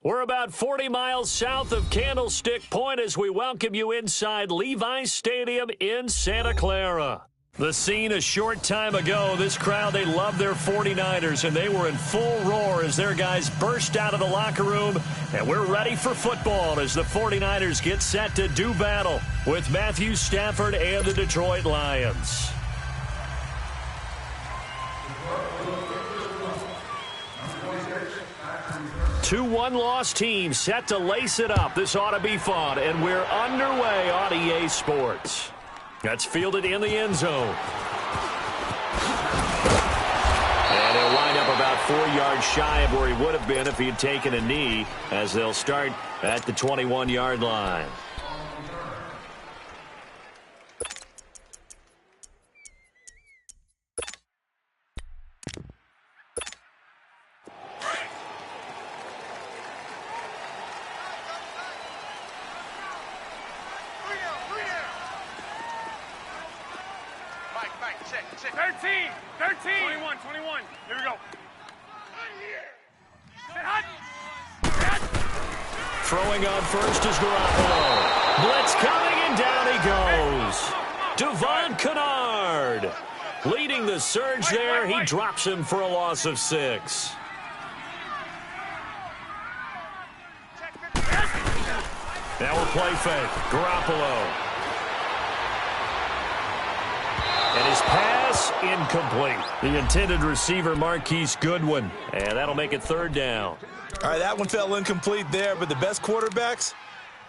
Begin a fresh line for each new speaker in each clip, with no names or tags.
We're about 40 miles south of Candlestick Point as we welcome you inside Levi's Stadium in Santa Clara. The scene a short time ago, this crowd, they love their 49ers, and they were in full roar as their guys burst out of the locker room. And we're ready for football as the 49ers get set to do battle with Matthew Stafford and the Detroit Lions. Two one-loss teams set to lace it up. This ought to be fun, and we're underway on EA Sports. That's fielded in the end zone. And he'll wind up about 4 yards shy of where he would have been if he had taken a knee, as they'll start at the 21-yard line.
Check. 13. 21. Here we go.
Throwing on first is Garoppolo. Blitz coming, and down he goes. Devon Kennard leading the surge there. He drops him for a loss of 6. Now we'll play fake. Garoppolo. And his pass incomplete. The intended receiver, Marquise Goodwin. And that'll make it 3rd down.
All right, that one fell incomplete there, but the best quarterbacks,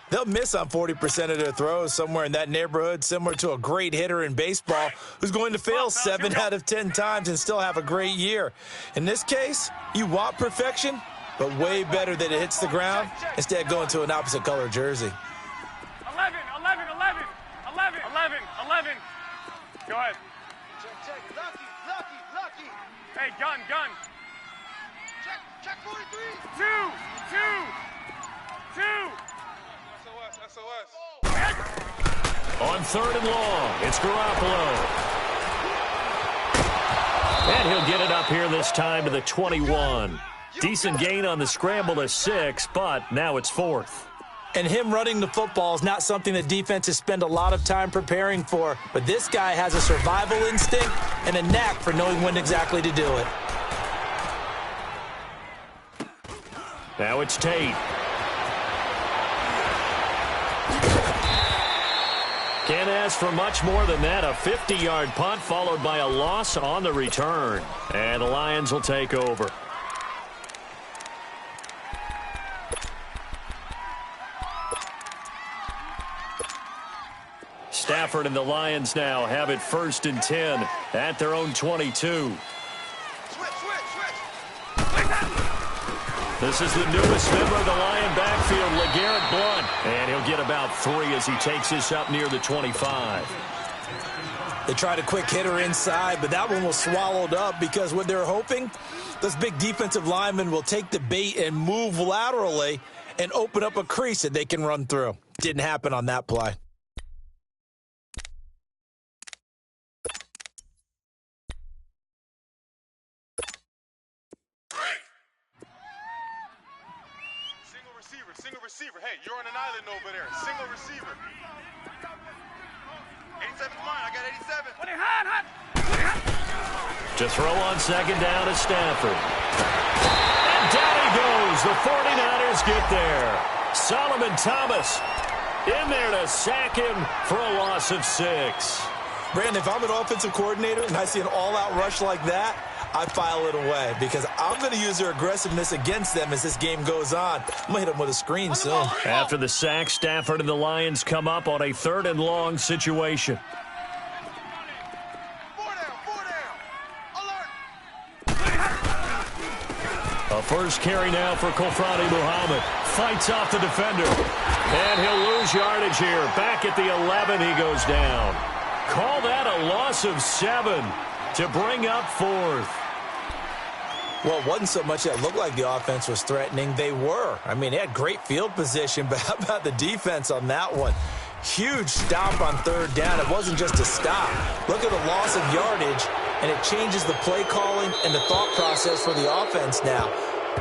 they'll miss on 40% of their throws, somewhere in that neighborhood, similar to a great hitter in baseball who's going to fail 7 out of 10 times and still have a great year. In this case, you want perfection, but way better that it hits the ground instead of going to an opposite color jersey.
11. Go ahead.
Check. Lucky.
Hey, gun.
Check 43.
2.
SOS.
On 3rd and long, it's Garoppolo. And he'll get it up here this time to the 21. Decent gain on the scramble to 6, but now it's 4th.
And him running the football is not something that defenses spend a lot of time preparing for. But this guy has a survival instinct and a knack for knowing when exactly to do it.
Now it's Tate. Can't ask for much more than that. A 50-yard punt followed by a loss on the return. And the Lions will take over. Stafford and the Lions now have it 1st and 10 at their own 22.
Switch.
This is the newest member of the Lion backfield, LeGarrette Blount. And he'll get about 3 as he takes this up near the 25.
They tried a quick hitter inside, but that one was swallowed up because what they're hoping, those big defensive linemen will take the bait and move laterally and open up a crease that they can run through. Didn't happen on that play.
Single receiver. Hey, you're on an island over there. Single receiver. 87's mine. I got 87.
To throw on 2nd down is Stafford. And down he goes. The 49ers get there. Solomon Thomas in there to sack him for a loss of 6.
Brandon, if I'm an offensive coordinator and I see an all-out rush like that, I file it away because I'm going to use their aggressiveness against them as this game goes on. I'm going to hit them with a screen soon.
After the sack, Stafford and the Lions come up on a 3rd and long situation.
4 down. Alert.
A first carry now for Kofrani Muhammad. Fights off the defender. And he'll lose yardage here. Back at the 11, he goes down. Call that a loss of 7 to bring up 4th.
Well, it wasn't so much that it looked like the offense was threatening. They were. I mean, they had great field position, but how about the defense on that one? Huge stop on 3rd down. It wasn't just a stop. Look at the loss of yardage, and it changes the play calling and the thought process for the offense now.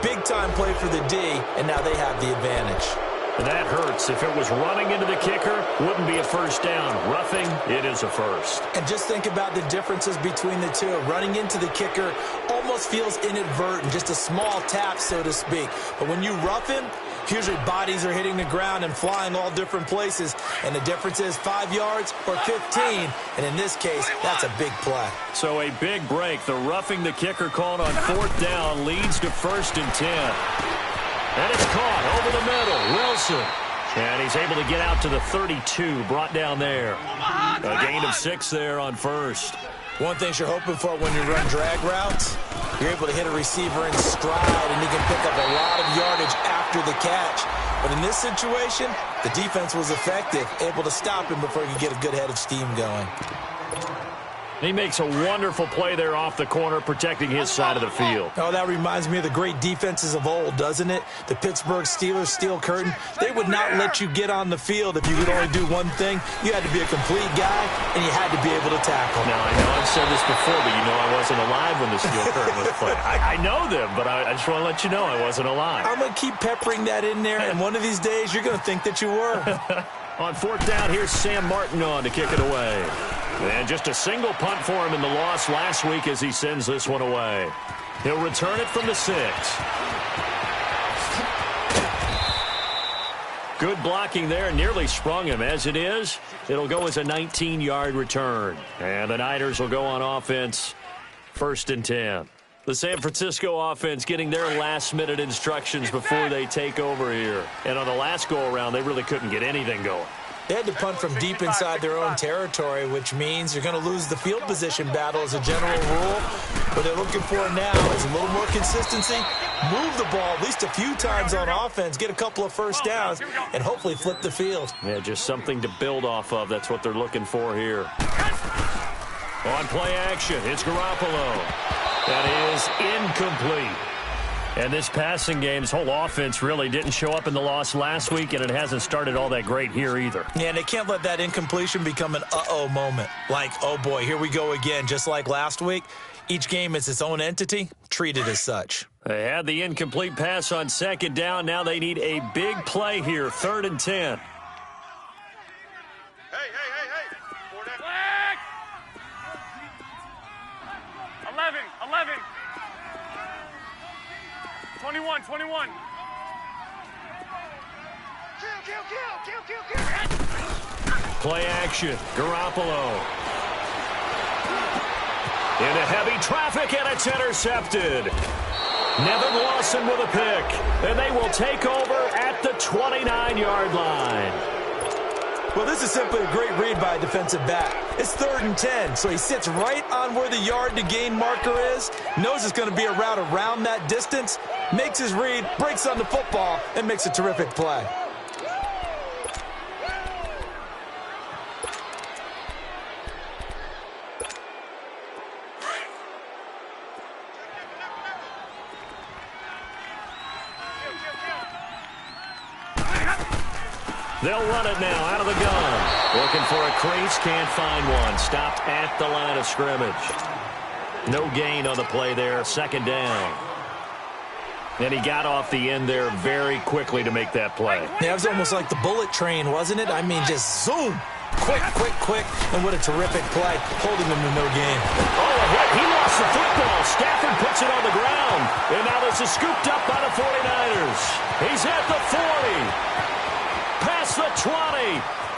Big-time play for the D, and now they have the advantage.
And that hurts. If it was running into the kicker, wouldn't be a first down. Roughing, it is a first.
And just think about the differences between the two. Running into the kicker almost feels inadvertent, just a small tap, so to speak. But when you rough him, usually bodies are hitting the ground and flying all different places. And the difference is 5 yards or 15. And in this case, that's a big play.
So a big break. The roughing the kicker called on 4th down leads to 1st and 10. And it's caught over the middle. Wilson. And he's able to get out to the 32, brought down there. A gain of 6 there on 1st.
One thing you're hoping for when you run drag routes, you're able to hit a receiver in stride, and you can pick up a lot of yardage after the catch. But in this situation, the defense was effective, able to stop him before he could get a good head of steam going.
He makes a wonderful play there off the corner, protecting his side of the field.
Oh, that reminds me of the great defenses of old, doesn't it? The Pittsburgh Steelers steel curtain. They would not let you get on the field if you could only do one thing. You had to be a complete guy, and you had to be able to tackle.
Now, I know I've said this before, but you know I wasn't alive when the steel curtain was played. I know them, but I just want to let you know I wasn't alive.
I'm going to keep peppering that in there, and one of these days you're going to think that you were.
On 4th down, here's Sam Martin on to kick it away. And just a single punt for him in the loss last week as he sends this one away. He'll return it from the 6. Good blocking there, nearly sprung him. As it is, it'll go as a 19-yard return. And the Niners will go on offense, 1st and 10. The San Francisco offense getting their last-minute instructions before they take over here. And on the last go-around, they really couldn't get anything going.
They had to punt from deep inside their own territory, which means you're going to lose the field position battle as a general rule. What they're looking for now is a little more consistency, move the ball at least a few times on offense, get a couple of first downs, and hopefully flip the field.
Yeah, just something to build off of. That's what they're looking for here. On play action, it's Garoppolo. That is incomplete. And this passing game's whole offense really didn't show up in the loss last week, and it hasn't started all that great here either.
Yeah, and they can't let that incompletion become an uh-oh moment. Like, oh boy, here we go again, just like last week. Each game is its own entity, treated as such.
They had the incomplete pass on 2nd down. Now they need a big play here, 3rd and 10.
Hey. 4 down.
Flag! 11. 21.
Kill.
Play action, Garoppolo. Into heavy traffic, and it's intercepted. Nevin Lawson with a pick, and they will take over at the 29-yard line.
Well, this is simply a great read by a defensive back. It's 3rd and 10, so he sits right on where the yard-to-gain marker is, knows it's going to be a route around that distance, makes his read, breaks on the football, and makes a terrific play.
They'll run it now out of the gun. Looking for a crease, can't find one. Stopped at the line of scrimmage. No gain on the play there, 2nd down. And he got off the end there very quickly to make that play.
Yeah, it was almost like the bullet train, wasn't it? I mean, just zoom. Quick. And what a terrific play, holding them to no gain.
Oh, a hit. He lost the football. Stafford puts it on the ground. And now this is scooped up by the 49ers. He's at the 40. Past the 20,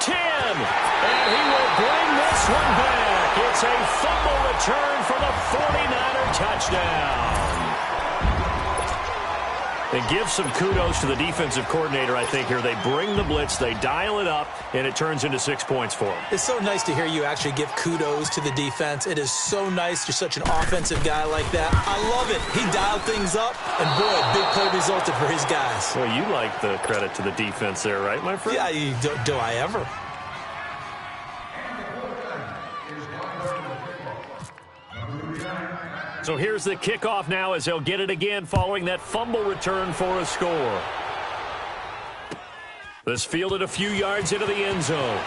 10, and he will bring this one back. It's a fumble return for the 49er touchdown. And give some kudos to the defensive coordinator, I think, here. They bring the blitz, they dial it up, and it turns into 6 points for them.
It's so nice to hear you actually give kudos to the defense. It is so nice. You're such an offensive guy like that. I love it. He dialed things up, and boy, big play resulted for his guys.
Well, you like the credit to the defense there, right, my friend?
Yeah, do I ever?
So here's the kickoff now as they'll get it again following that fumble return for a score. This fielded a few yards into the end zone.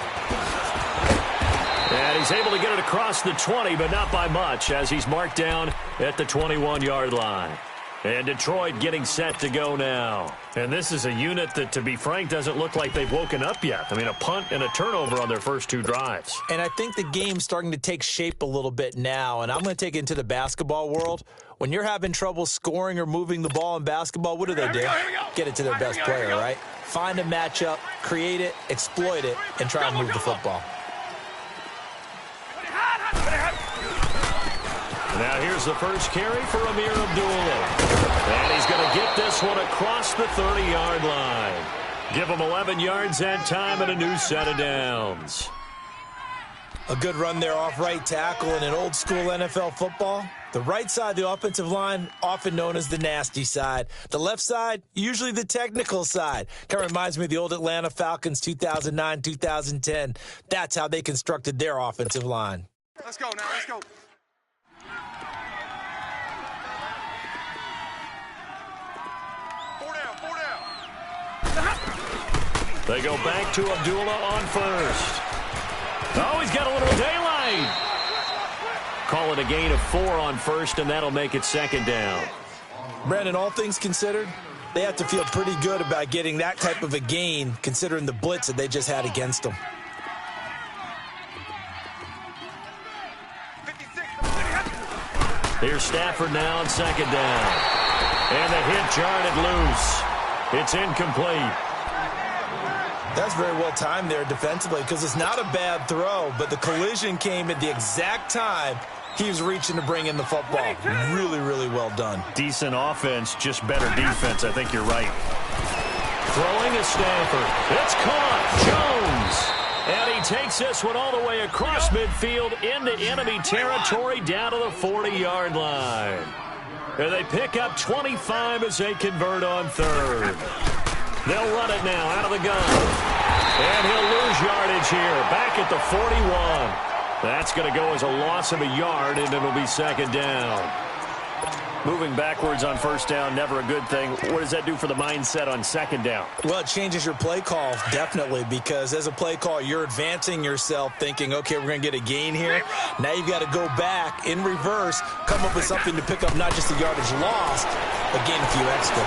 And he's able to get it across the 20, but not by much, as he's marked down at the 21-yard line. And Detroit getting set to go now. And this is a unit that, to be frank, doesn't look like they've woken up yet. I mean, a punt and a turnover on their first 2 drives.
And I think the game's starting to take shape a little bit now, and I'm going to take it into the basketball world. When you're having trouble scoring or moving the ball in basketball, what do? Get it to their best player, right? Find a matchup, create it, exploit it, and try and move the football.
Now here's the first carry for Amir Abdullah. And he's going to get this one across the 30-yard line. Give him 11 yards that time and a new set of downs.
A good run there off right tackle in an old-school NFL football. The right side of the offensive line, often known as the nasty side. The left side, usually the technical side. Kind of reminds me of the old Atlanta Falcons 2009, 2010. That's how they constructed their offensive line.
Let's go now, let's go. Four down.
They go back to Abdullah on first. Oh, he's got a little daylight. Call it a gain of 4 on first, and that'll make it second down.
Brandon, all things considered, they have to feel pretty good about getting that type of a gain, considering the blitz that they just had against them.
Here's Stafford now on second down. And the hit jarred it loose. It's incomplete.
That's very well timed there defensively because it's not a bad throw, but the collision came at the exact time he was reaching to bring in the football. Really, really well done.
Decent offense, just better defense. I think you're right. Throwing is Stafford. It's caught. Jones. And he takes this one all the way across midfield into enemy territory down to the 40-yard line. And they pick up 25 as they convert on third. They'll run it now out of the gun. And he'll lose yardage here. Back at the 41. That's going to go as a loss of a yard, and it'll be second down. Moving backwards on first down, never a good thing. What does that do for the mindset on second down?
Well, it changes your play call, definitely, because as a play call, you're advancing yourself thinking, okay, we're going to get a gain here. Now you've got to go back in reverse, come up with something to pick up not just the yardage lost, but gain a few extra.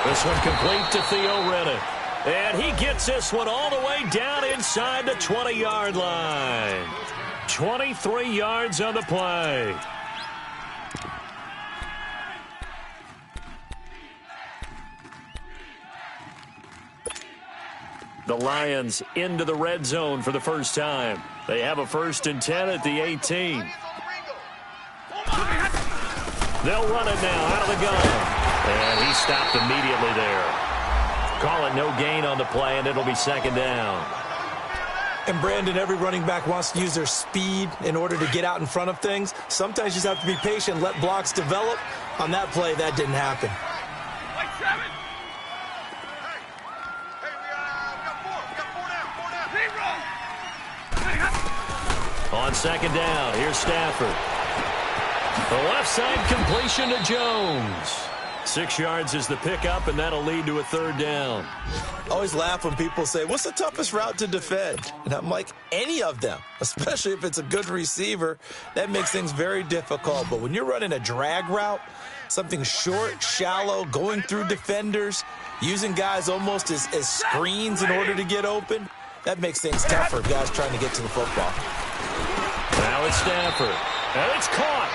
This one complete to Theo Reddick. And he gets this one all the way down inside the 20-yard line. 23 yards on the play. The Lions into the red zone for the first time. They have a 1st and 10 at the 18. They'll run it now out of the gun. And he stopped immediately there. Call it no gain on the play, and it'll be second down.
And Brandon, every running back wants to use their speed in order to get out in front of things. Sometimes you just have to be patient, let blocks develop. On that play, that didn't happen.
On second down, here's Stafford. The left side completion to Jones. 6 yards is the pickup, and that'll lead to a third down.
I always laugh when people say, what's the toughest route to defend? And I'm like, any of them, especially if it's a good receiver. That makes things very difficult. But when you're running a drag route, something short, shallow, going through defenders, using guys almost as screens in order to get open, that makes things tougher, guys trying to get to the football.
Now it's Stafford. And it's caught.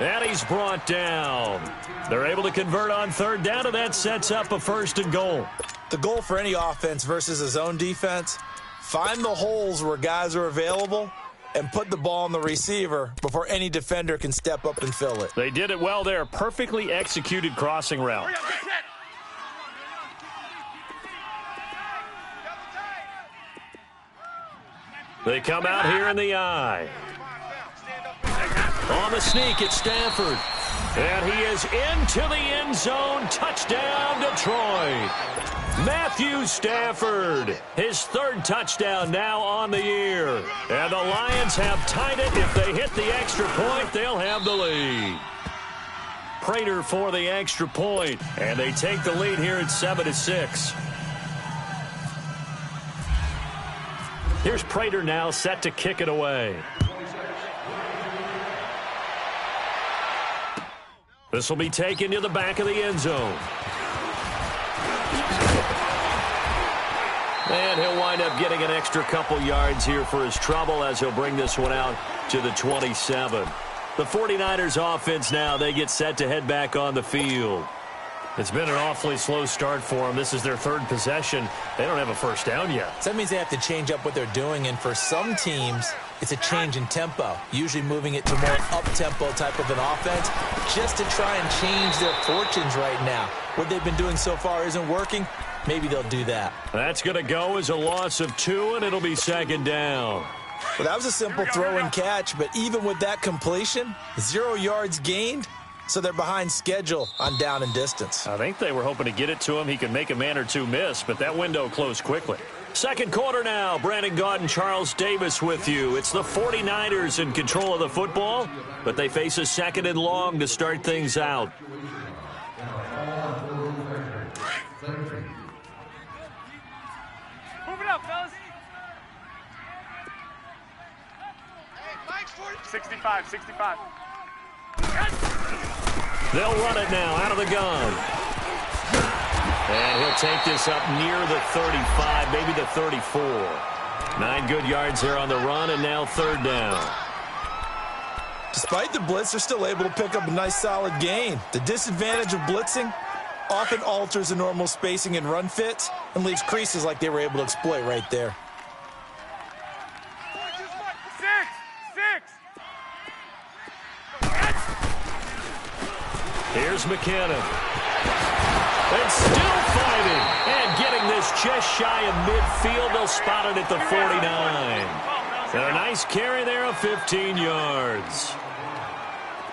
And he's brought down. They're able to convert on third down, and that sets up a 1st and goal.
The goal for any offense versus a zone defense, find the holes where guys are available and put the ball on the receiver before any defender can step up and fill it.
They did it well there. Perfectly executed crossing route. They come out here in the eye. On the sneak, it's Stafford. And he is into the end zone. Touchdown, Detroit. Matthew Stafford, his 3rd touchdown now on the year. And the Lions have tied it. If they hit the extra point, they'll have the lead. Prater for the extra point. And they take the lead here at 7-6. Here's Prater now set to kick it away. This will be taken to the back of the end zone. And he'll wind up getting an extra couple yards here for his trouble as he'll bring this one out to the 27. The 49ers offense now, they get set to head back on the field.
It's been an awfully slow start for them. This is their third possession. They don't have a first down yet.
So that means they have to change up what they're doing, and for some teams, it's a change in tempo, usually moving it to more up-tempo type of an offense just to try and change their fortunes right now. What they've been doing so far isn't working. Maybe they'll do that.
That's going to go as a loss of 2, and it'll be second down.
Well, that was a simple throw and catch, but even with that completion, 0 yards gained, so they're behind schedule on down and distance.
I think they were hoping to get it to him. He could make a man or two miss, but that window closed quickly.
Second quarter now. Brandon Gaudin, Charles Davis with you. It's the 49ers in control of the football, but they face a second and long to start things out.
Move it up, fellas. 65, 65.
They'll run it now out of the gun. And he'll take this up near the 35, maybe the 34. 9 good yards there on the run, and now third down.
Despite the blitz, they're still able to pick up a nice solid gain. The disadvantage of blitzing often alters the normal spacing and run fits and leaves creases like they were able to exploit right there.
6.
Here's McKinnon. And still fighting. And getting this just shy of midfield. They'll spot it at the 49. And a nice carry there of 15 yards.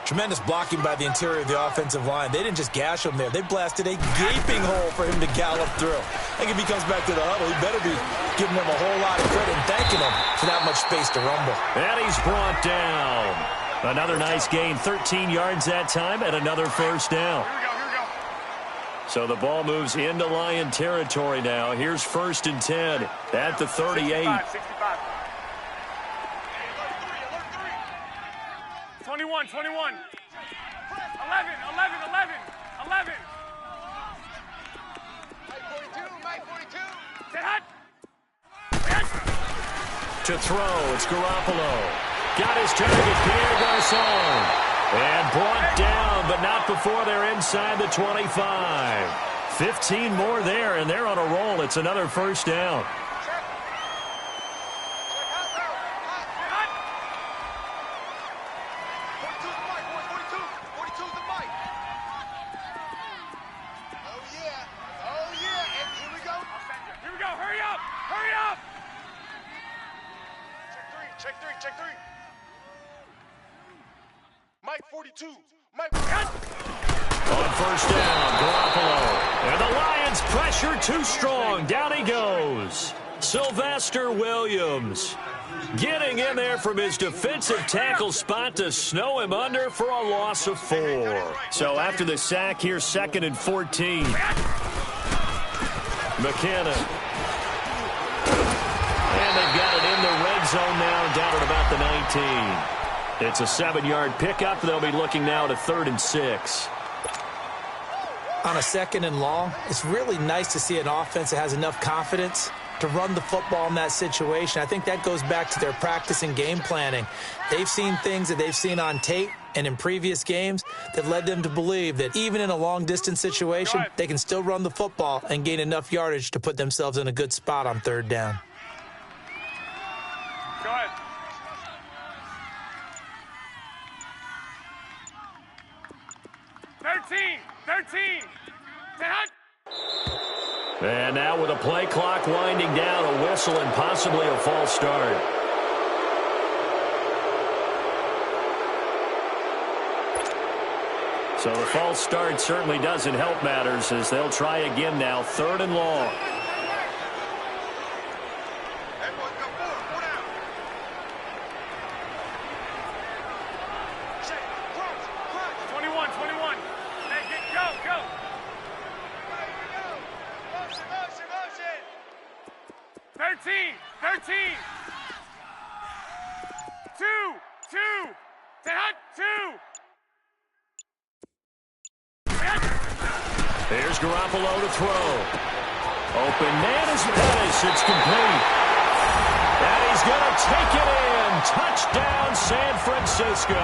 Tremendous blocking by the interior of the offensive line. They didn't just gash him there. They blasted a gaping hole for him to gallop through. I think if he comes back to the huddle, he better be giving them a whole lot of credit and thanking him for that much space to rumble.
And he's brought down. Another nice gain, 13 yards that time, and another first down.
Here we go.
So the ball moves into Lion territory now. Here's 1st and 10 at the 38.
65. 21. 11. 11. 11. Mike 42. Sit hot.
To throw, it's Garoppolo. Got his target, Pierre Garçon. And brought down, but not before they're inside the 25. 15 more there, and they're on a roll. It's another first down.
Check three. Mike 42.
On first down, Garoppolo. And the Lions pressure too strong. Down he goes. Sylvester Williams getting in there from his defensive tackle spot to snow him under for a loss of 4. So after the sack, here's 2nd and 14. McKinnon. And they've got it in the red zone now, down at about the 19. It's a 7-yard pickup. They'll be looking now to 3rd and 6.
On a 2nd and long, it's really nice to see an offense that has enough confidence to run the football in that situation. I think that goes back to their practice and game planning. They've seen things that they've seen on tape and in previous games that led them to believe that even in a long-distance situation, they can still run the football and gain enough yardage to put themselves in a good spot on 3rd down.
Go ahead. Thirteen.
And now with a play clock winding down, a whistle and possibly a false start. So the false start certainly doesn't help matters as they'll try again now, 3rd and long. Here's Garoppolo to throw. Open man is Pettis. It's complete. And he's going to take it in. Touchdown, San Francisco.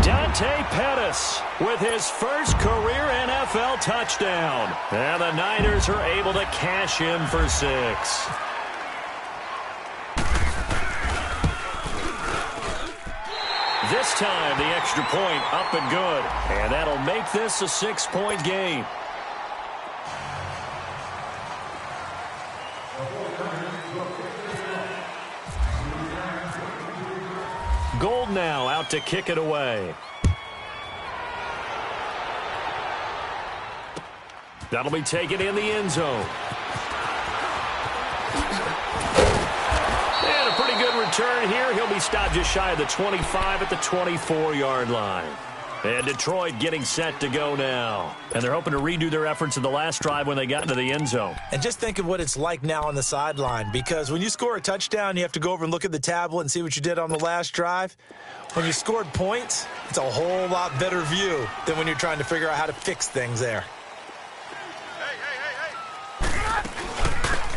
Dante Pettis with his first career NFL touchdown. And the Niners are able to cash in for 6. This time, the extra point up and good. And that'll make this a 6-point game. Gold now out to kick it away. That'll be taken in the end zone. And a pretty good return here. He'll be stopped just shy of the 25 at the 24-yard line. And Detroit getting set to go now. And they're hoping to redo their efforts in the last drive when they got into the end zone.
And just think of what it's like now on the sideline, because when you score a touchdown, you have to go over and look at the tablet and see what you did on the last drive. When you scored points, it's a whole lot better view than when you're trying to figure out how to fix things there.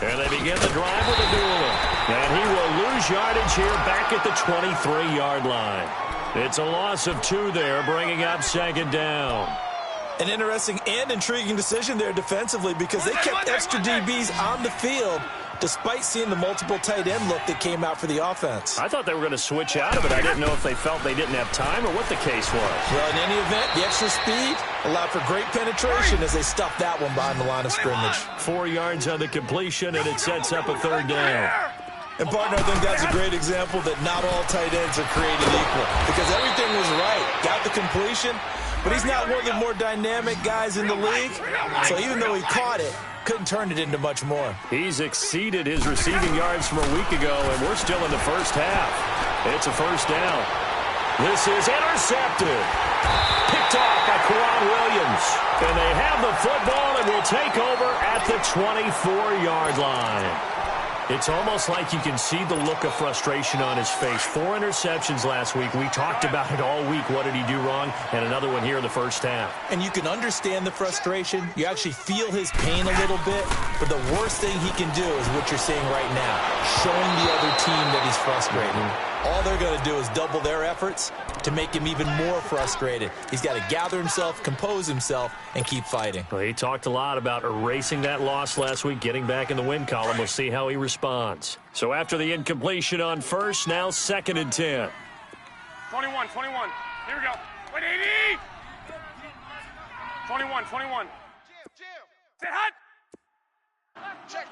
And they begin the drive with a duel. And he will lose yardage here back at the 23-yard line. It's a loss of 2 there, bringing up second down.
An interesting and intriguing decision there defensively, because they kept extra DBs on the field despite seeing the multiple tight end look that came out for the offense.
I thought they were going to switch out of it. I didn't know if they felt they didn't have time or what the case was.
Well, in any event, the extra speed allowed for great penetration as they stuffed that one behind the line of scrimmage.
4 yards on the completion, and it sets up a third down.
And, partner, I think that's a great example that not all tight ends are created equal, because everything was right. Got the completion, but he's not one of the more dynamic guys in the league. So even though he caught it, couldn't turn it into much more.
He's exceeded his receiving yards from a week ago, and we're still in the first half. It's a first down. This is intercepted. Picked off by Kwan Williams. And they have the football and will take over at the 24-yard line. It's almost like you can see the look of frustration on his face. 4 interceptions last week. We talked about it all week. What did he do wrong? And another one here in the first half.
And you can understand the frustration. You actually feel his pain a little bit. But the worst thing he can do is what you're seeing right now, showing the other team that he's frustrated. All they're going to do is double their efforts to make him even more frustrated. He's got to gather himself, compose himself, and keep fighting.
Well, he talked a lot about erasing that loss last week, getting back in the win column. We'll see how he responds. So after the incompletion on first, now 2nd and 10.
21. Here we go. 180. 21. Jam. Sit hot. Check.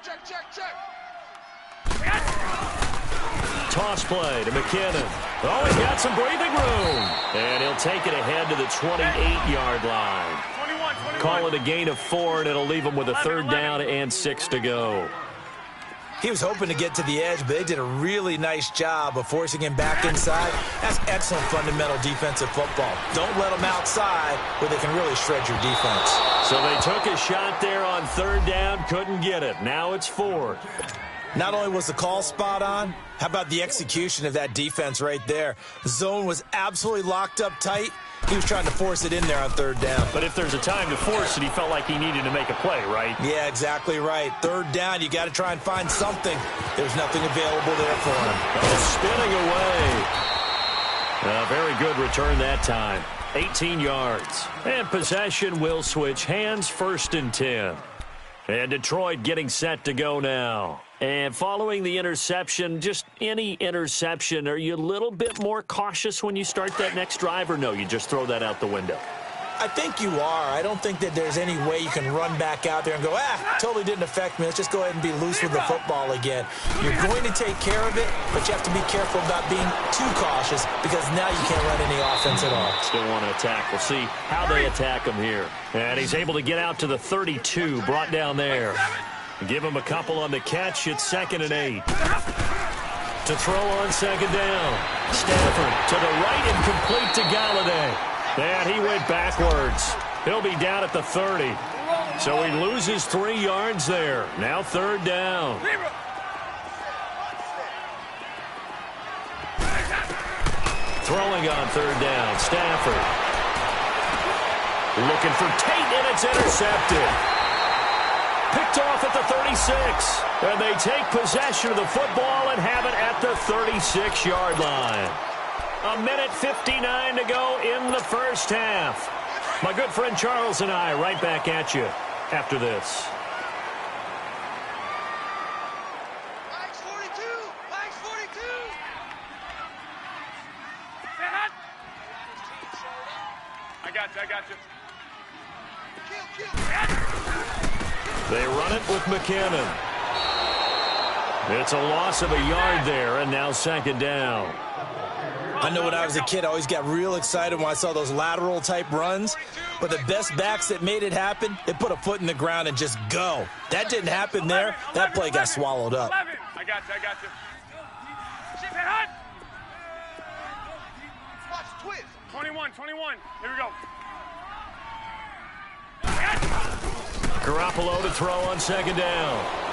Toss play to McKinnon. Oh, he's got some breathing room. And he'll take it ahead to the 28-yard line.
21.
Call it a gain of 4, and it'll leave him with a third down and 6 to go.
He was hoping to get to the edge, but they did a really nice job of forcing him back inside. That's excellent fundamental defensive football. Don't let them outside where they can really shred your defense.
So they took a shot there on third down, couldn't get it. Now it's 4th.
Not only was the call spot on, how about the execution of that defense right there? The zone was absolutely locked up tight. He was trying to force it in there on third down.
But if there's a time to force it, he felt like he needed to make a play, right?
Yeah, exactly right. Third down, you got to try and find something. There's nothing available there for him.
Oh, spinning away. A very good return that time. 18 yards. And possession will switch hands, 1st and 10. And Detroit getting set to go now. And following the interception, just any interception, are you a little bit more cautious when you start that next drive, or no, you just throw that out the window?
I think you are. I don't think that there's any way you can run back out there and go, totally didn't affect me. Let's just go ahead and be loose with the football again. You're going to take care of it, but you have to be careful about being too cautious, because now you can't run any offense at all.
Still want to attack. We'll see how they attack him here. And he's able to get out to the 32, brought down there. Give him a couple on the catch. It's 2nd and 8. To throw on second down. Stafford to the right and complete to Galladay. And he went backwards. He'll be down at the 30. So he loses 3 yards there. Now third down. Throwing on third down, Stafford. Looking for Tate, and it's intercepted. Picked off at the 36. And they take possession of the football and have it at the 36-yard line. 1:59 to go in the first half. My good friend Charles and I right back at you after this.
Lions 42! Lions 42! Stay hot! I got you. Kill.
They run it with McKinnon. It's a loss of a yard there, and now second down.
I know when I was a kid, I always got real excited when I saw those lateral-type runs. But the best backs that made it happen, they put a foot in the ground and just go. That didn't happen there. That play got swallowed up.
11. I got you. Stay hot! Watch, twist. 21. Here we go.
Garoppolo to throw on second down.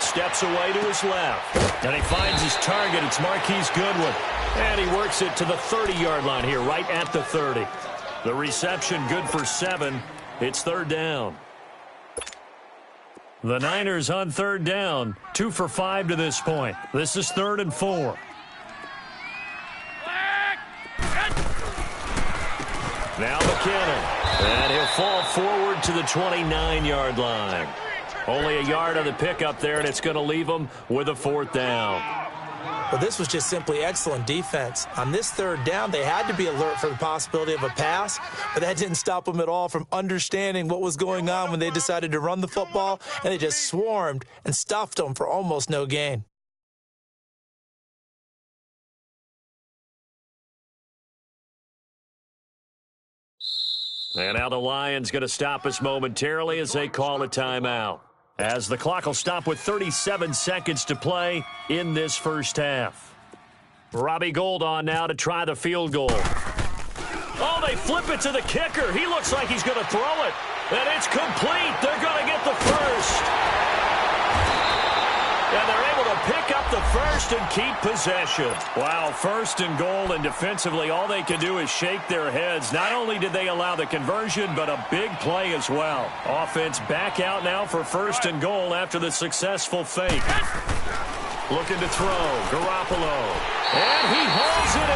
Steps away to his left. And he finds his target. It's Marquise Goodwin. And he works it to the 30-yard line here, right at the 30. The reception good for 7. It's third down. The Niners on third down. 2 for 5 to this point. This is 3rd and 4. Now McKinnon. And he'll fall forward to the 29-yard line. Only a yard on the pickup there, and it's going to leave them with a 4th down.
Well, this was just simply excellent defense. On this third down, they had to be alert for the possibility of a pass, but that didn't stop them at all from understanding what was going on when they decided to run the football, and they just swarmed and stuffed them for almost no gain.
And now the Lions going to stop us momentarily as they call a timeout. As the clock will stop with 37 seconds to play in this first half. Robbie Gould on now to try the field goal. Oh, they flip it to the kicker. He looks like he's going to throw it. And it's complete. They're going to get the first. And they're able to pick up the first and keep possession. Wow, 1st and goal, and defensively all they can do is shake their heads. Not only did they allow the conversion, but a big play as well. Offense back out now for 1st and goal after the successful fake. Looking to throw, Garoppolo. And he hauls it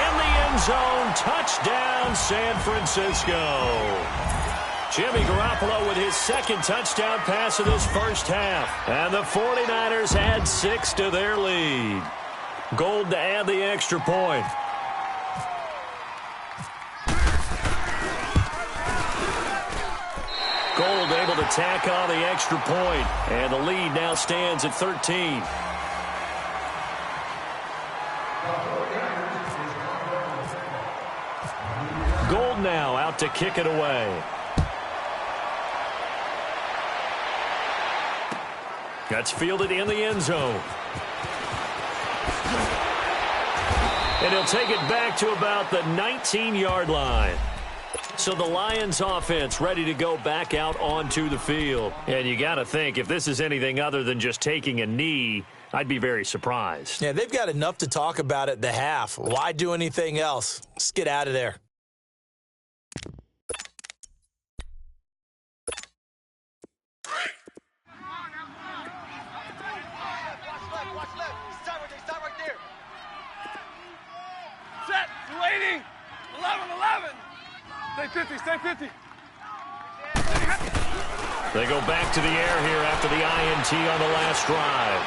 in the end zone. Touchdown, San Francisco. Jimmy Garoppolo with his 2nd touchdown pass of this first half. And the 49ers add 6 to their lead. Gould to add the extra point. Gould able to tack on the extra point. And the lead now stands at 13. Gould now out to kick it away. That's fielded in the end zone. And he'll take it back to about the 19-yard line. So the Lions offense ready to go back out onto the field. And you got to think, if this is anything other than just taking a knee, I'd be very surprised.
Yeah, they've got enough to talk about at the half. Why do anything else? Let's get out of there.
Waiting! 11. Stay 50.
They go back to the air here after the INT on the last drive.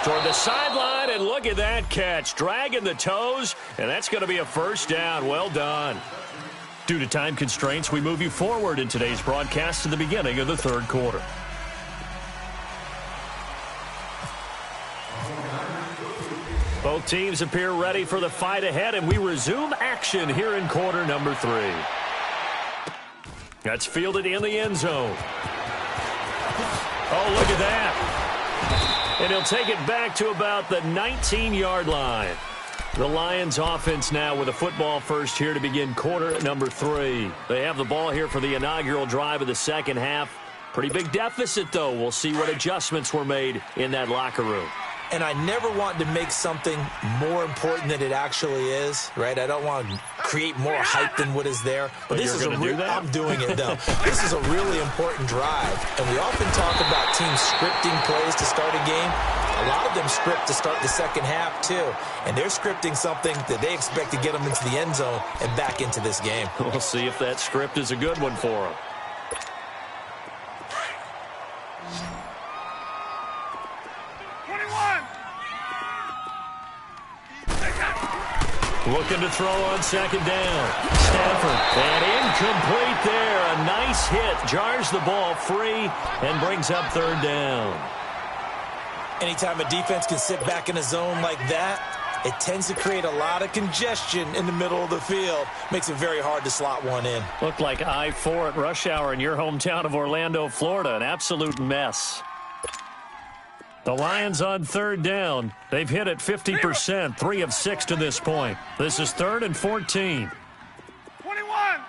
Toward the sideline, and look at that catch. Dragging the toes, and that's going to be a 1st down. Well done. Due to time constraints, we move you forward in today's broadcast to the beginning of the 3rd quarter. Both teams appear ready for the fight ahead, and we resume action here in quarter number 3. That's fielded in the end zone. Oh, look at that. And he'll take it back to about the 19-yard line. The Lions offense now with a football first here to begin quarter number 3. They have the ball here for the inaugural drive of the second half. Pretty big deficit, though. We'll see what adjustments were made in that locker room.
and I never want to make something more important than it actually is, right? I don't want to create more hype than what is there. But this is I'm doing it, though. This is a really important drive, and we often talk about teams scripting plays to start a game. A lot of them script to start the second half, too. And they're scripting something that they expect to get them into the end zone and back into this game.
We'll see if that script is a good one for them. Looking to throw on second down. Stafford. And incomplete there. A nice hit. Jars the ball free and brings up third down.
Anytime a defense can sit back in a zone like that, it tends to create a lot of congestion in the middle of the field. Makes it very hard to slot one in.
Looked like I-4 at rush hour in your hometown of Orlando, Florida. An absolute mess. The Lions on third down. They've hit it 50%, 3 of 6 to this point. This is 3rd and 14.
21.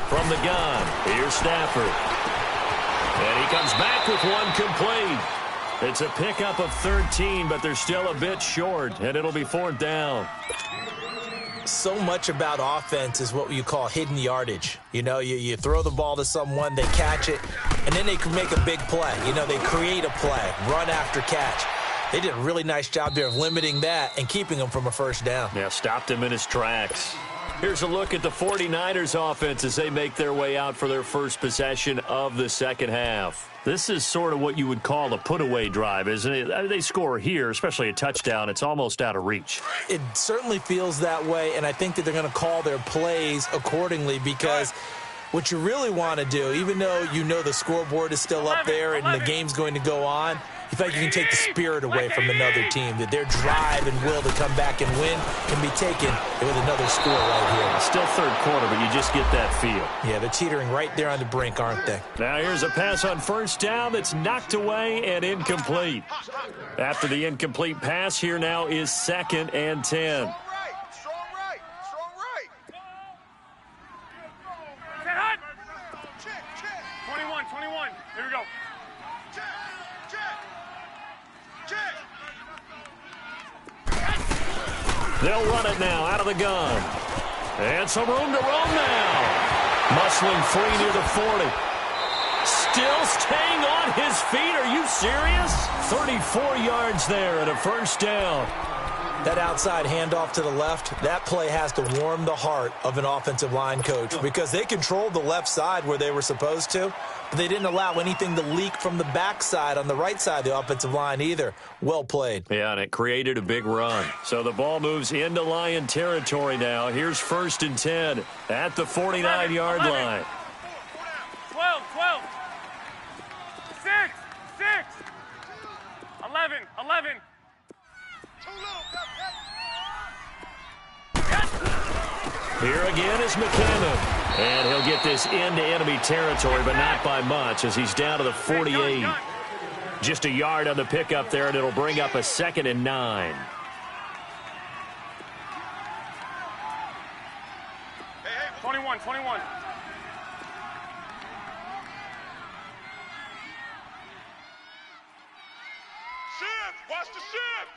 From the gun, here's Stafford. And he comes back with one complete. It's a pickup of 13, but they're still a bit short, and it'll be 4th down.
So much about offense is what you call hidden yardage. You know, you throw the ball to someone, they catch it, and then they can make a big play. You know, they create a play, run after catch. They did a really nice job there of limiting that and keeping him from a first down.
Yeah, stopped him in his tracks. Here's a look at the 49ers offense as they make their way out for their first possession of the second half. This is sort of what you would call a put-away drive, isn't it? They score here, especially a touchdown. It's almost out of reach.
It certainly feels that way, and I think that they're going to call their plays accordingly because what you really want to do, even though you know the scoreboard is still up there and the game's going to go on, you feel like you can take the spirit away from another team, that their drive and will to come back and win can be taken with another score right here.
Still third quarter, but you just get that feel.
Yeah, they're teetering right there on the brink, aren't they?
Now here's a pass on first down that's knocked away and incomplete. After the incomplete pass, here now is 2nd and 10.
Strong right. 21. Here we go.
They'll run it now out of the gun. And some room to roam now. Muscling free near the 40. Still staying on his feet. Are you serious? 34 yards there and a first down.
That outside handoff to the left, that play has to warm the heart of an offensive line coach because they controlled the left side where they were supposed to, but they didn't allow anything to leak from the backside on the right side of the offensive line either. Well played.
Yeah, and it created a big run. So the ball moves into Lion territory now. Here's 1st and 10 at the 49-yard line.
12. 6. 11.
Here again is McKinnon. And he'll get this into enemy territory, but not by much as he's down to the 48. Just a yard on the pickup there, and it'll bring up a 2nd and 9.
21. Shift! Watch the shift!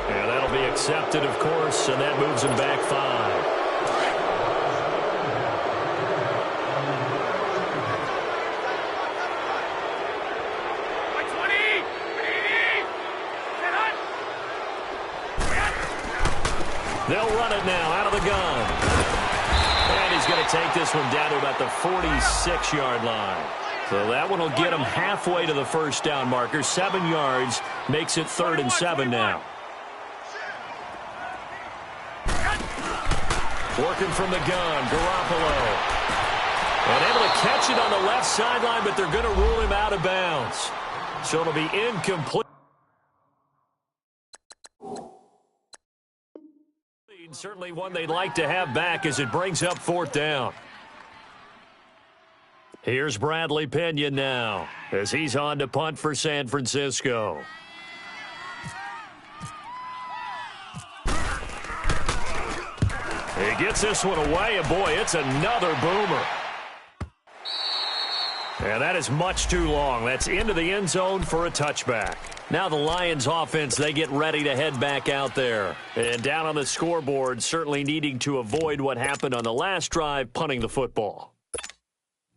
Yeah, that'll be accepted, of course, and that moves him back 5. They'll run it now out of the gun. And he's going to take this one down to about the 46-yard line. So that one will get him halfway to the first down marker. 7 yards makes it 3rd and 7 now. Working from the gun, Garoppolo. And able to catch it on the left sideline, but they're going to rule him out of bounds. So it'll be incomplete. Certainly one they'd like to have back as it brings up 4th down. Here's Bradley Pena now as he's on to punt for San Francisco. He gets this one away, and boy, it's another boomer. And that is much too long. That's into the end zone for a touchback. Now the Lions offense, they get ready to head back out there. And down on the scoreboard, certainly needing to avoid what happened on the last drive, punting the football.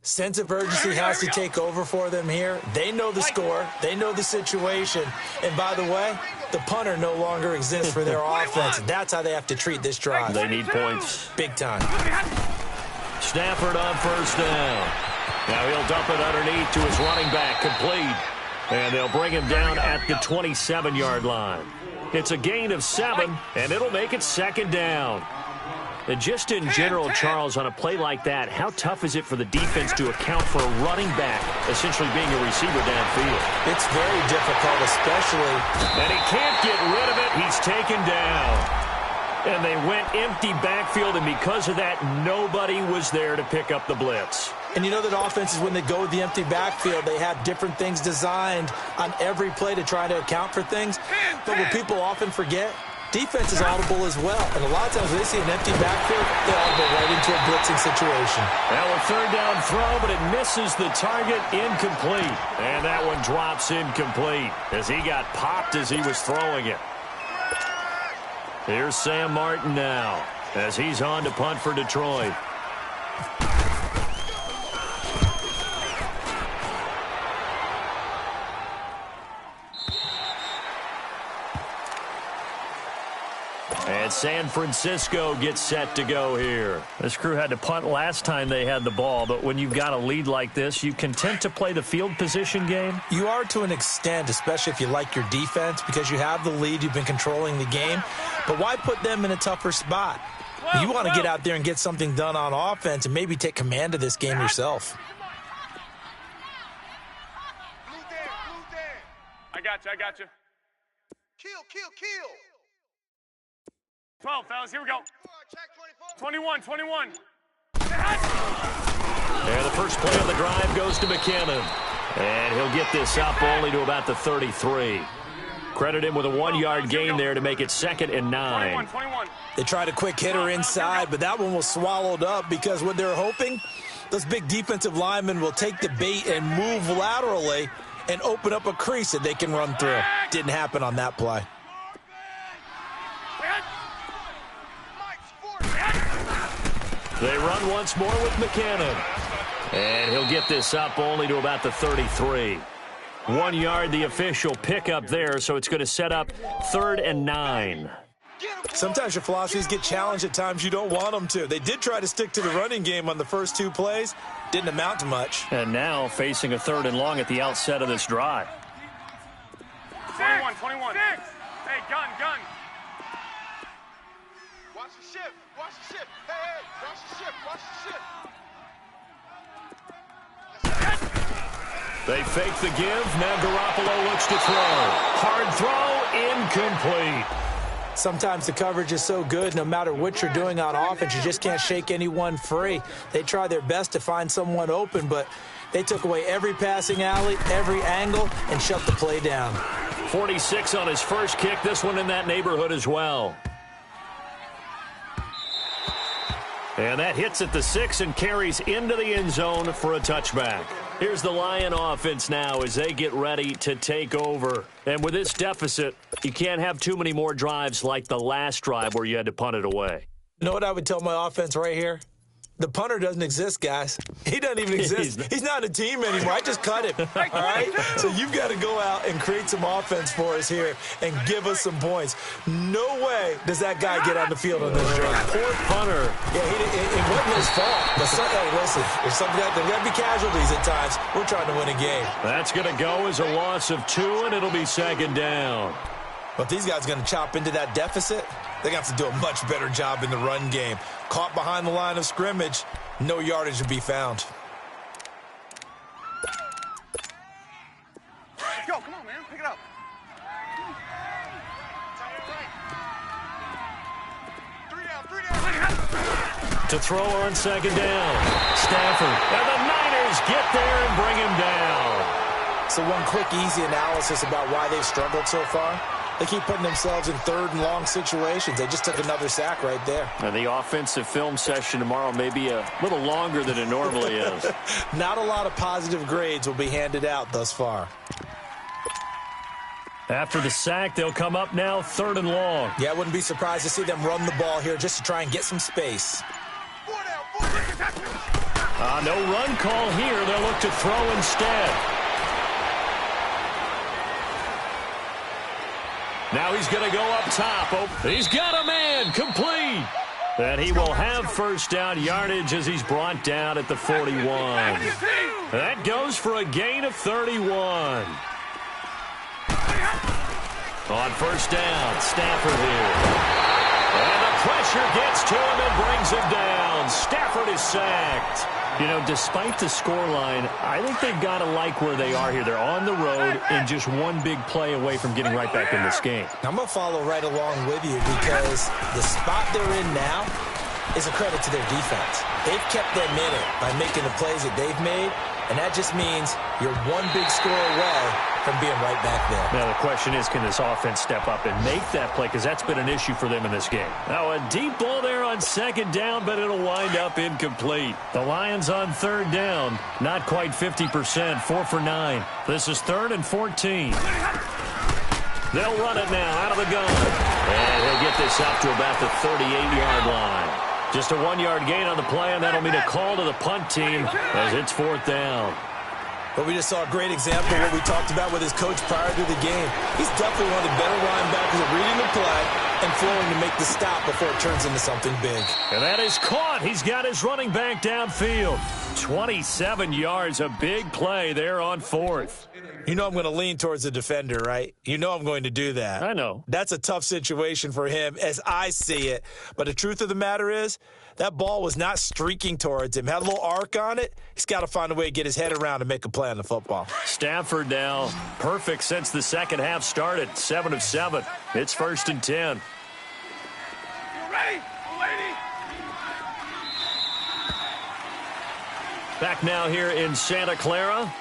Sense of urgency has to take over for them here. They know the score. They know the situation. And by the way, the punter no longer exists for their offense. That's how they have to treat this drive.
They need points.
Big time.
Stafford on 1st down. Now he'll dump it underneath to his running back, complete. And they'll bring him down at the 27-yard line. It's a gain of 7, and it'll make it 2nd down. And just in general, Charles, on a play like that, how tough is it for the defense to account for a running back essentially being a receiver downfield?
It's very difficult, especially.
And he can't get rid of it. He's taken down. And they went empty backfield, and because of that, nobody was there to pick up the blitz.
And you know that offenses, when they go with the empty backfield, they have different things designed on every play to try to account for things. But what people often forget, defense is audible as well. And a lot of times when they see an empty backfield, they audible right into a blitzing situation.
Now a 3rd down throw, but it misses the target, incomplete. And that one drops incomplete as he got popped as he was throwing it. Here's Sam Martin now as he's on to punt for Detroit. And San Francisco gets set to go here. This crew had to punt last time they had the ball, but when you've got a lead like this, you content to play the field position game?
You are to an extent, especially if you like your defense, because you have the lead, you've been controlling the game. But why put them in a tougher spot? You want to get out there and get something done on offense and maybe take command of this game yourself.
I got you. Kill. 12, fellas, here we go. 21.
And the first play of the drive goes to McKinnon. And he'll get this up only to about the 33. Credit him with a 1-yard gain there to make it 2nd and 9.
21.
They tried a quick hitter inside, but that one was swallowed up because what they're hoping, those big defensive linemen will take the bait and move laterally and open up a crease that they can run through. Didn't happen on that play.
They run once more with McKinnon. And he'll get this up only to about the 33. 1 yard, the official pickup there, so it's going to set up 3rd and 9.
Sometimes your philosophies get challenged at times you don't want them to. They did try to stick to the running game on the first 2 plays. Didn't amount to much.
And now facing a 3rd and long at the outset of this drive.
21. Hey, gun. Watch the ship. Hey, watch the ship.
They fake the give. Now Garoppolo looks to throw. Hard throw, incomplete.
Sometimes the coverage is so good, no matter what you're doing on offense, you just can't shake anyone free. They try their best to find someone open, but they took away every passing alley, every angle, and shut the play down.
46 on his first kick. This one in that neighborhood as well. And that hits at the 6 and carries into the end zone for a touchback. Here's the Lion offense now as they get ready to take over. And with this deficit, you can't have too many more drives like the last drive where you had to punt it away.
You know what I would tell my offense right here? The punter doesn't exist, guys. He doesn't even exist. He's not a team anymore. I just cut him, all right? So you've got to go out and create some offense for us here and give us some points. No way does that guy get on the field on this drive.
Poor punter.
Yeah, it wasn't his fault. But hey, listen, there's got to be casualties at times. We're trying to win a game.
That's going to go as a loss of 2, and it'll be 2nd down.
But these guys are going to chop into that deficit. They're going to have to do a much better job in the run game. Caught behind the line of scrimmage, no yardage to be found.
Let's go. Come on, man. Pick it up.
to throw on second down. Stafford, and the Niners get there and bring him down.
So one quick, easy analysis about why they've struggled so far. They keep putting themselves in third and long situations. They just took another sack right there.
And the offensive film session tomorrow may be a little longer than it normally is.
Not a lot of positive grades will be handed out thus far.
After the sack, they'll come up now third and long.
Yeah, I wouldn't be surprised to see them run the ball here just to try and get some space.
No run call here. They'll look to throw instead. Now he's going to go up top. Oh, he's got a man complete. And he will have first down yardage as he's brought down at the 41. That goes for a gain of 31. On first down, Stafford here. And the pressure gets to him and brings him down. Stafford is sacked. You know, despite the scoreline, I think they've got to like where they are here. They're on the road and just one big play away from getting right back in this game.
I'm going to follow right along with you because the spot they're in now is a credit to their defense. They've kept them in it by making the plays that they've made, and that just means you're one big score away from being right back there.
Now, the question is, can this offense step up and make that play? Because that's been an issue for them in this game. Now, a deep ball there on second down, but it'll wind up incomplete. The Lions on third down, not quite 50%, 4 for 9. This is 3rd and 14. They'll run it now out of the gun. And he'll get this up to about the 38-yard line. Just a 1-yard gain on the play, and that'll mean a call to the punt team as it's 4th down.
But we just saw a great example of what we talked about with his coach prior to the game. He's definitely one of the better linebackers at reading the play and flowing to make the stop before it turns into something big.
And that is caught. He's got his running back downfield. 27 yards, a big play there on 4th.
You know I'm going to lean towards the defender, right? You know I'm going to do that.
I know.
That's a tough situation for him as I see it. But the truth of the matter is, that ball was not streaking towards him. Had a little arc on it. He's got to find a way to get his head around and make a play on the football.
Stafford now perfect since the second half started. 7 of 7. It's 1st and 10.
Ready, lady.
Back now here in Santa Clara.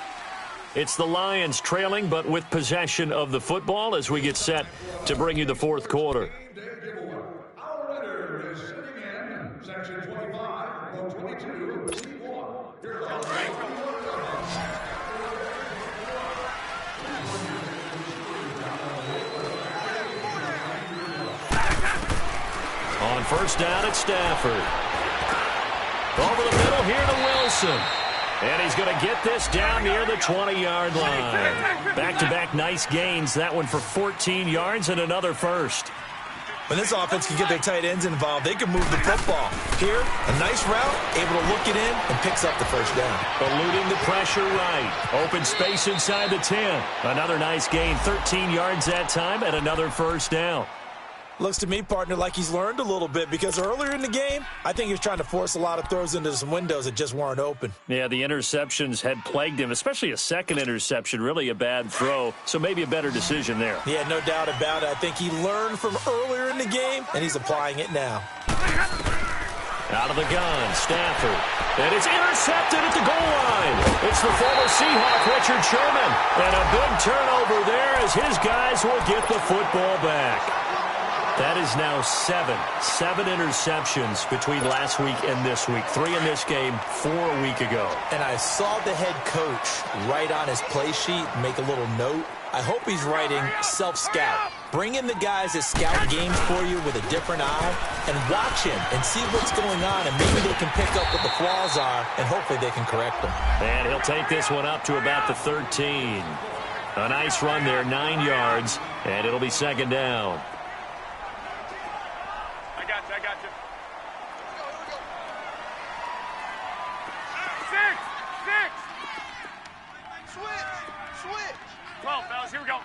It's the Lions trailing, but with possession of the football as we get set to bring you the 4th quarter. On first down, it's Stafford. Over the middle here to Wilson. And he's going to get this down near the 20-yard line. Back-to-back nice gains. That one for 14 yards and another first.
When this offense can get their tight ends involved, they can move the football. Here, a nice route, able to look it in, and picks up the first down.
Eluding the pressure right. Open space inside the 10. Another nice gain, 13 yards that time, and another first down.
Looks to me, partner, like he's learned a little bit because earlier in the game, I think he was trying to force a lot of throws into some windows that just weren't open.
Yeah, the interceptions had plagued him, especially a second interception, really a bad throw, so maybe a better decision there.
Yeah, no doubt about it. I think he learned from earlier in the game, and he's applying it now.
Out of the gun, Stafford. And it's intercepted at the goal line. It's the former Seahawk, Richard Sherman. And a big turnover there as his guys will get the football back. That is now 7 interceptions between last week and this week. 3 in this game, 4 a week ago.
And I saw the head coach write on his play sheet, make a little note. I hope he's writing self-scout. Bring in the guys that scout games for you with a different eye and watch him and see what's going on, and maybe they can pick up what the flaws are, and hopefully they can correct them.
And he'll take this one up to about the 13. A nice run there, 9 yards, and it'll be second down.
I got you. Six. Switch. 12, fellas, here we go.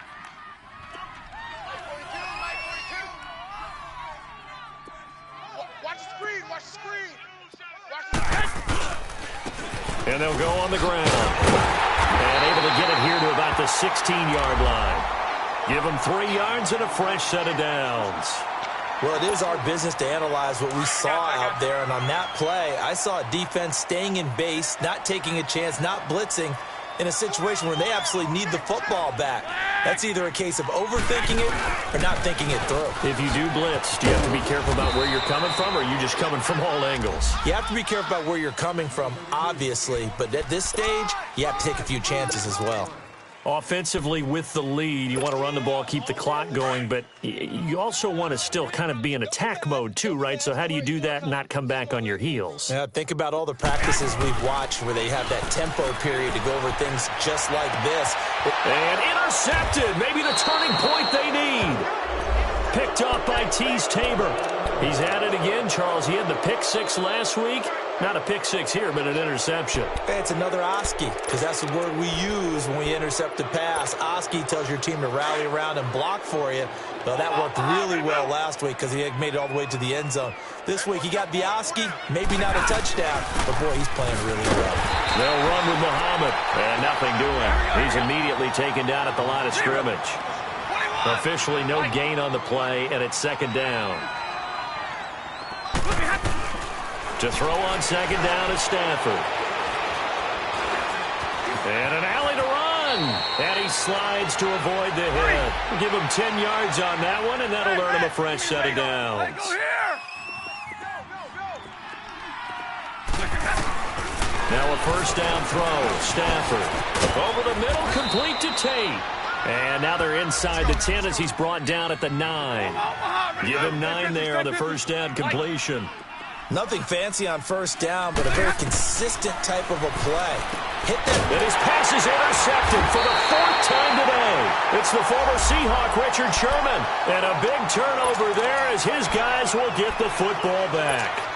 Watch the screen.
And they'll go on the ground. And able to get it here to about the 16-yard line. Give them 3 yards and a fresh set of downs.
Well, it is our business to analyze what we saw out there, and on that play, I saw a defense staying in base, not taking a chance, not blitzing, in a situation where they absolutely need the football back. That's either a case of overthinking it or not thinking it through.
If you do blitz, do you have to be careful about where you're coming from, or are you just coming from all angles?
You have to be careful about where you're coming from, obviously, but at this stage, you have to take a few chances as well.
Offensively, with the lead, you want to run the ball, keep the clock going, but you also want to still kind of be in attack mode too, right? So how do you do that and not come back on your heels?
Yeah, think about all the practices we've watched where they have that tempo period to go over things just like this.
And intercepted, maybe the turning point they need. Picked off by Tease Tabor. He's at it again, Charles. He had the pick six last week. Not a pick six here, but an interception.
Hey, it's another Oski, because that's the word we use when we intercept a pass. Oski tells your team to rally around and block for you. Well, that worked really well last week because he had made it all the way to the end zone. This week, he got the Oski, maybe not a touchdown, but boy, he's playing really well.
They'll run with Muhammad, and nothing doing. He's immediately taken down at the line of scrimmage. Officially no gain on the play, and it's second down. To throw on second down is Stafford. And an alley to run. And he slides to avoid the hit. We'll give him 10 yards on that one, and that'll earn him a fresh set of downs. Now a first down throw. Stafford. Over the middle, complete to Tate. And now they're inside the 10 as he's brought down at the 9. Give him 9 there on the first down completion.
Nothing fancy on first down, but a very consistent type of a play. Hit that.
And his pass is intercepted for the 4th time today. It's the former Seahawk, Richard Sherman. And a big turnover there as his guys will get the football back.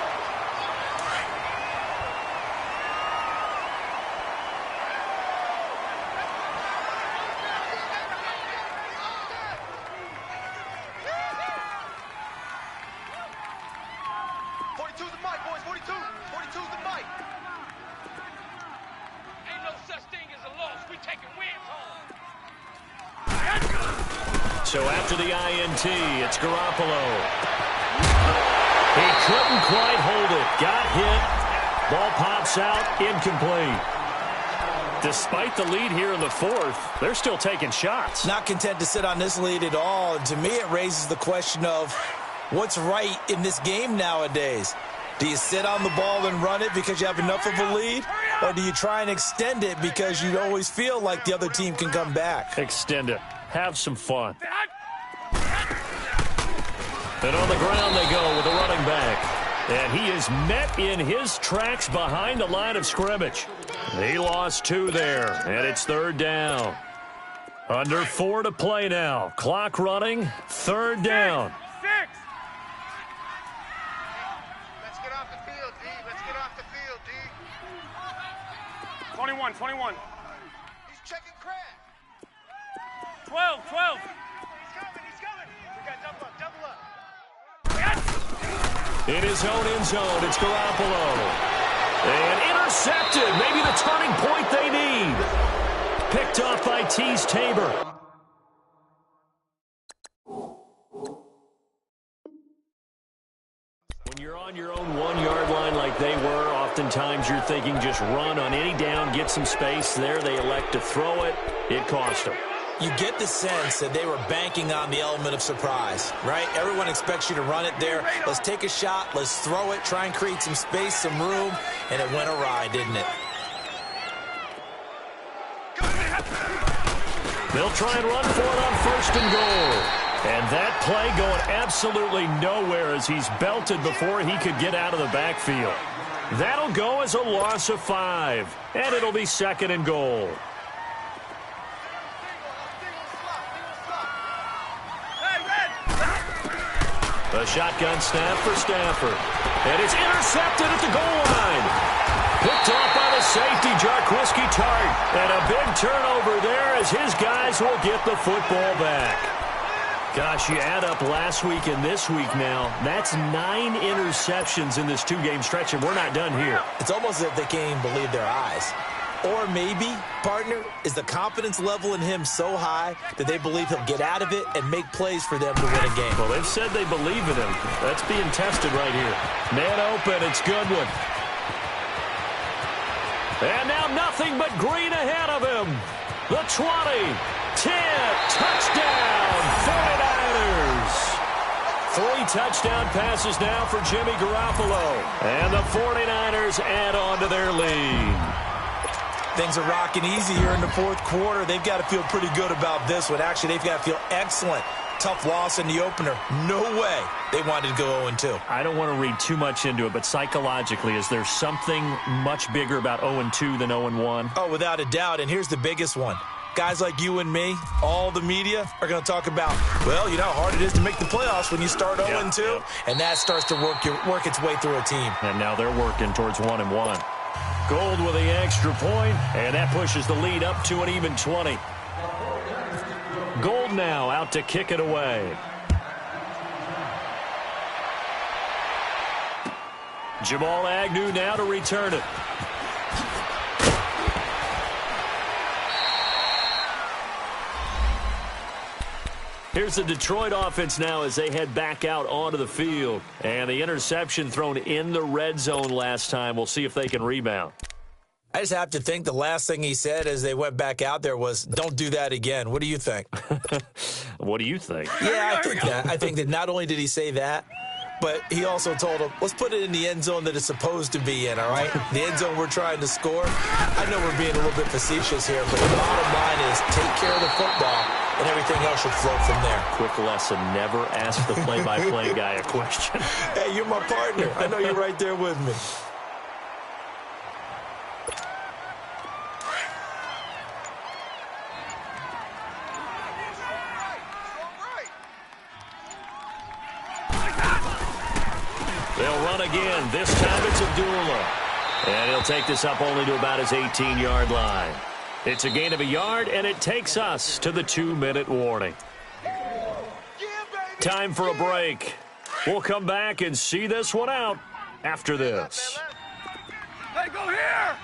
So after the INT, it's Garoppolo. He couldn't quite hold it. Got hit. Ball pops out. Incomplete. Despite the lead here in the 4th, they're still taking shots.
Not content to sit on this lead at all. And to me, it raises the question of what's right in this game nowadays. Do you sit on the ball and run it because you have enough of a lead? Or do you try and extend it because you always feel like the other team can come back?
Extend it. Have some fun. And on the ground they go with the running back. And he is met in his tracks behind the line of scrimmage. He lost 2 there, and it's 3rd down. Under 4 to play now. Clock running, 3rd down.
6. Let's get off the field, D. Let's get off the field, D. 21, 21. He's checking crack. 12, 12. He's coming. We got double up.
In his own end zone, it's Garoppolo. And intercepted. Maybe the turning point they need. Picked off by Tease Tabor. When you're on your own 1-yard line like they were, oftentimes you're thinking just run on any down, get some space. There they elect to throw it. It cost them.
You get the sense that they were banking on the element of surprise, right? Everyone expects you to run it there. Let's take a shot. Let's throw it. Try and create some space, some room. And it went awry, didn't it?
They'll try and run for it on 1st and goal. And that play going absolutely nowhere as he's belted before he could get out of the backfield. That'll go as a loss of 5. And it'll be 2nd and goal. A shotgun snap for Stafford. And it's intercepted at the goal line. Picked off by the safety, Jarquiski Tart. And a big turnover there as his guys will get the football back. Gosh, you add up last week and this week now. That's 9 interceptions in this 2-game stretch, and we're not done here.
It's almost as if they can't even believe their eyes. Or maybe, partner, is the confidence level in him so high that they believe he'll get out of it and make plays for them to win a game?
Well, they've said they believe in him. That's being tested right here. Man open, it's Goodwin. And now nothing but green ahead of him. The 20, 10, touchdown, 49ers. 3 touchdown passes now for Jimmy Garoppolo. And the 49ers add on to their lead.
Things are rocking easy here in the fourth quarter. They've got to feel pretty good about this one. Actually, they've got to feel excellent. Tough loss in the opener. No way they wanted to go 0-2.
I don't want to read too much into it, but psychologically, is there something much bigger about 0-2 than 0-1?
Oh, without a doubt. And here's the biggest one. Guys like you and me, all the media, are going to talk about, well, you know how hard it is to make the playoffs when you start 0-2, and that starts to work its way through a team.
And now they're working towards 1-1. Gold with the extra point, and that pushes the lead up to an even 20. Gold now out to kick it away. Jamal Agnew now to return it. Here's the Detroit offense now as they head back out onto the field. And the interception thrown in the red zone last time. We'll see if they can rebound.
I just have to think the last thing he said as they went back out there was, don't do that again. What do you think?
What do you think?
Yeah, I think that. I think that not only did he say that, but he also told him, let's put it in the end zone that it's supposed to be in, all right? The end zone we're trying to score. I know we're being a little bit facetious here, but the bottom line is take care of the football, and everything else should flow from there.
Quick lesson, never ask the play-by-play guy a question.
Hey, you're my partner. I know you're right there with me.
They'll run again. This time it's Abdullah. And he'll take this up only to about his 18-yard line. It's a gain of a yard, and it takes us to the 2-minute warning. Time for a break. We'll come back and see this one out after this.
Hey, go here!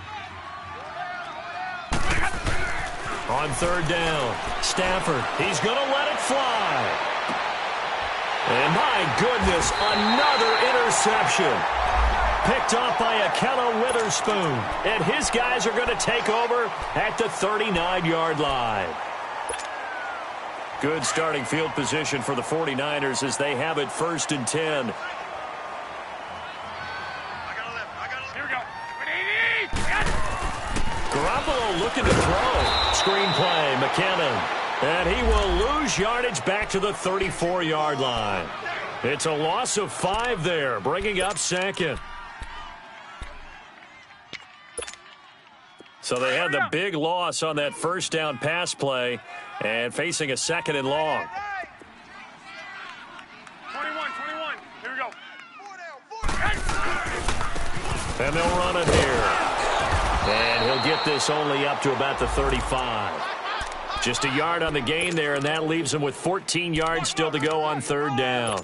On third down, Stafford, he's going to let it fly. And my goodness, another interception. Picked off by Akella Witherspoon. And his guys are going to take over at the 39-yard line. Good starting field position for the 49ers as they have it 1st and 10.
Here we go.
Garoppolo looking to throw. Screen play, McKinnon. And he will lose yardage back to the 34-yard line. It's a loss of 5 there, bringing up 2nd. So they had the big loss on that first down pass play and facing a 2nd and long.
21. Here we go.
And they'll run it here. And he'll get this only up to about the 35. Just a yard on the gain there, and that leaves him with 14 yards still to go on 3rd down.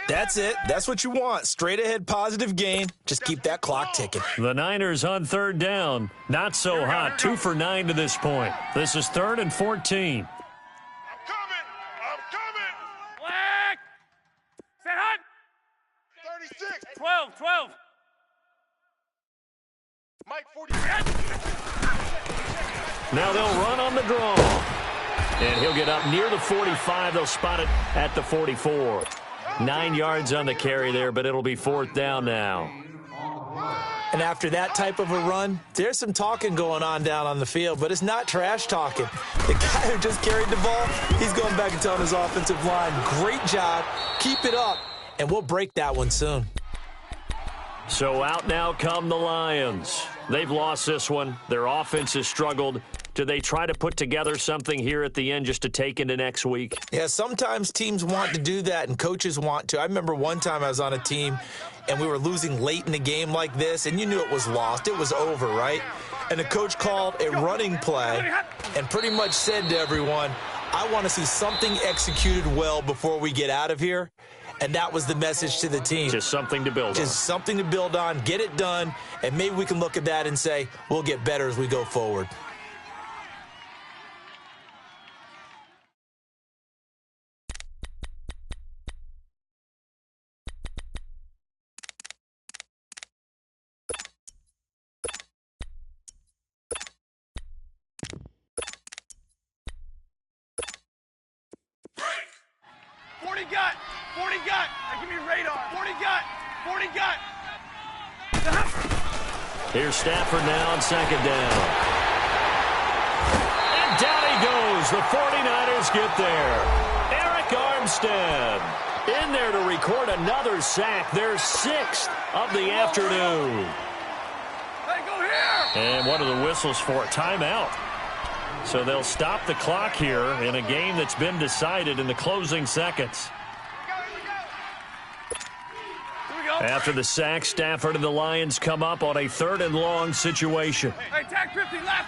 That's it. That's what you want. Straight ahead positive gain. Just keep that clock ticking.
The Niners on 3rd down. Not so hot. 2 for 9 to this point. This is 3rd and 14.
I'm coming! Black! Set hot! 36. 12. Mike, 46.
Now they'll run on the draw. And he'll get up near the 45. They'll spot it at the 44. 9 yards on the carry there, but it'll be 4th down now.
And after that type of a run, there's some talking going on down on the field, but it's not trash talking. The guy who just carried the ball, he's going back and telling his offensive line, great job, keep it up, and we'll break that one soon.
So out now come the Lions. They've lost this one. Their offense has struggled. Do they try to put together something here at the end just to take into next week?
Yeah, sometimes teams want to do that and coaches want to. I remember one time I was on a team and we were losing late in the game like this, and you knew it was lost. It was over, right? And the coach called a running play and pretty much said to everyone, I want to see something executed well before we get out of here. and that was the message to the team.
Just something to build on.
Just something to build on, get it done, and maybe we can look at that and say, we'll get better as we go forward.
Got 40 got. Give me radar. 40 got. 40 got.
Here's Stafford now on second down. And down he goes. The 49ers get there. Eric Armstead in there to record another sack. Their 6th of the afternoon.
Hey, go here.
And what are the whistles for? Timeout. So they'll stop the clock here in a game that's been decided in the closing seconds. After the sack, Stafford and the Lions come up on a 3rd and long situation.
Hey, tag 50 left.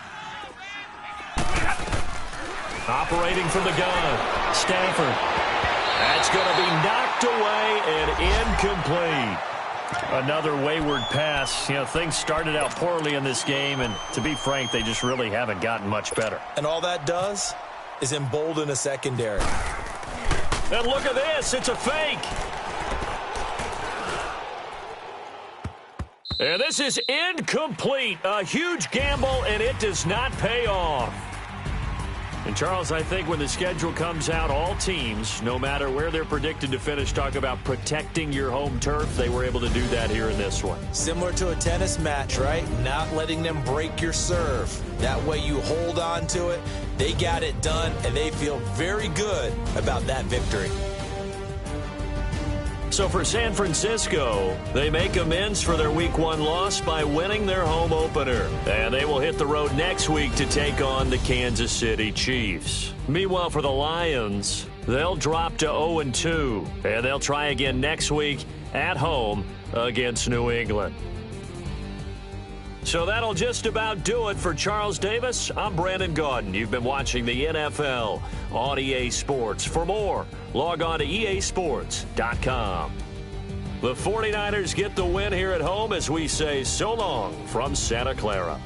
Operating from the gun, Stafford. That's going to be knocked away and incomplete. Another wayward pass. You know, things started out poorly in this game, and to be frank, they just really haven't gotten much better.
And all that does is embolden a secondary.
And look at this. It's a fake. And this is incomplete. A huge gamble, and it does not pay off. And, Charles, I think when the schedule comes out, all teams, no matter where they're predicted to finish, talk about protecting your home turf. They were able to do that here in this one.
Similar to a tennis match, right? Not letting them break your serve. That way you hold on to it. They got it done, and they feel very good about that victory.
So for San Francisco, they make amends for their Week 1 loss by winning their home opener. And they will hit the road next week to take on the Kansas City Chiefs. Meanwhile, for the Lions, they'll drop to 0-2. And they'll try again next week at home against New England. So that'll just about do it for Charles Davis. I'm Brandon Gaudin. You've been watching the NFL on EA Sports. For more, log on to easports.com. The 49ers get the win here at home as we say so long from Santa Clara.